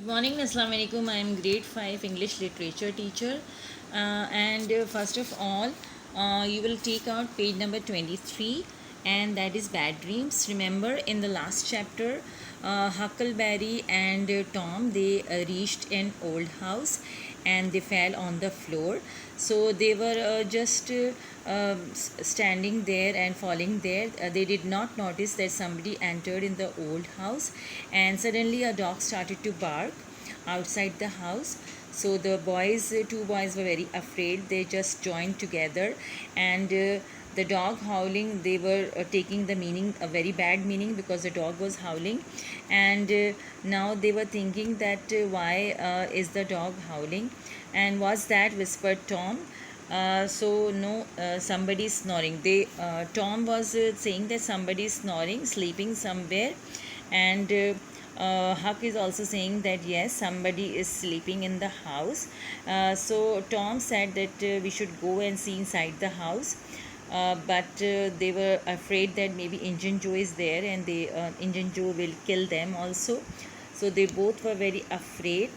morning, Assalamu alaikum. I am grade 5 English literature teacher. And first of all, you will take out page number 23, and that is bad dreams. Remember, in the last chapter, Huckleberry and Tom, they reached an old house and they fell on the floor. So they were just standing there and falling there. They did not notice that somebody entered in the old house, and suddenly a dog started to bark outside the house. So the boys, two boys, were very afraid. They just joined together, and the dog howling, they were taking the meaning, a very bad meaning, because the dog was howling. And now they were thinking that why is the dog howling, and what's that, whispered Tom. So no, somebody is snoring. Tom was saying that somebody is snoring, sleeping somewhere. And Huck is also saying that yes, somebody is sleeping in the house. So Tom said that we should go and see inside the house. But they were afraid that maybe Injun Joe is there, and Injun Joe will kill them also. So they both were very afraid,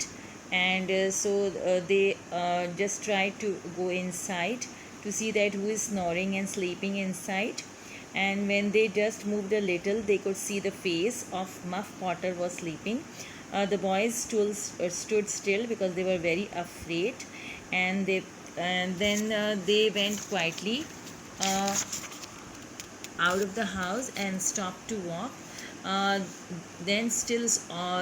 and they just tried to go inside to see that who is snoring and sleeping inside. And when they just moved a little, they could see the face of Muff Potter was sleeping. The boys stood still because they were very afraid, and then they went quietly out of the house and stopped to walk. Then still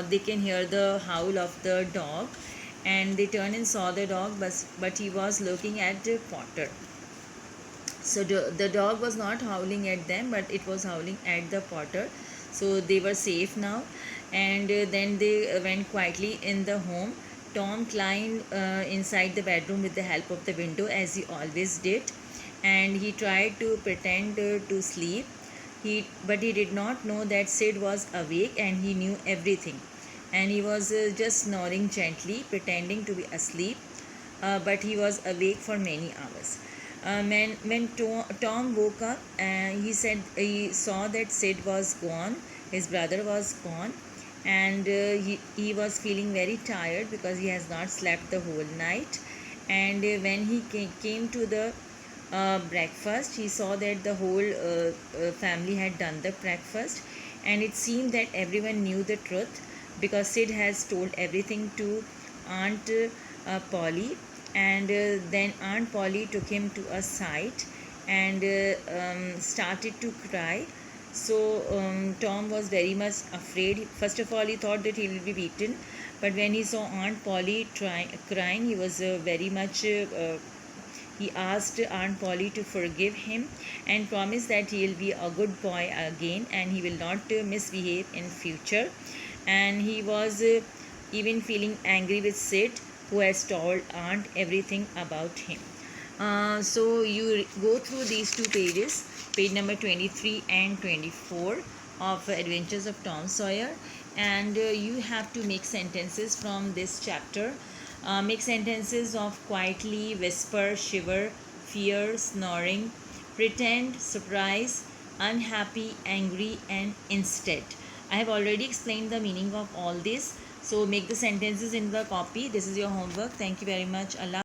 they can hear the howl of the dog, and they turned and saw the dog, but he was looking at Potter. So the dog was not howling at them, but it was howling at the Potter. So they were safe now, and then they went quietly in the home. Tom climbed inside the bedroom with the help of the window, as he always did, and he tried to pretend to sleep. But he did not know that Sid was awake, and he knew everything. And he was just snoring gently, pretending to be asleep, but he was awake for many hours. When Tom woke up, he said he saw that Sid was gone, his brother was gone, and he was feeling very tired because he has not slept the whole night. And when he came to the breakfast, he saw that the whole family had done the breakfast, and it seemed that everyone knew the truth because Sid has told everything to Aunt Polly. And then Aunt Polly took him to a side and started to cry. So Tom was very much afraid. First of all, he thought that he will be beaten, but when he saw Aunt Polly crying, he was very much he asked Aunt Polly to forgive him and promise that he will be a good boy again, and he will not misbehave in future. And he was even feeling angry with Sid, who has told Aunt everything about him. So you go through these two pages, page number 23 and 24 of Adventures of Tom Sawyer, and you have to make sentences from this chapter. Make sentences of quietly, whisper, shiver, fear, snoring, pretend, surprise, unhappy, angry, and instead. I have already explained the meaning of all this. So make the sentences in the copy. This is your homework. Thank you very much. Allah.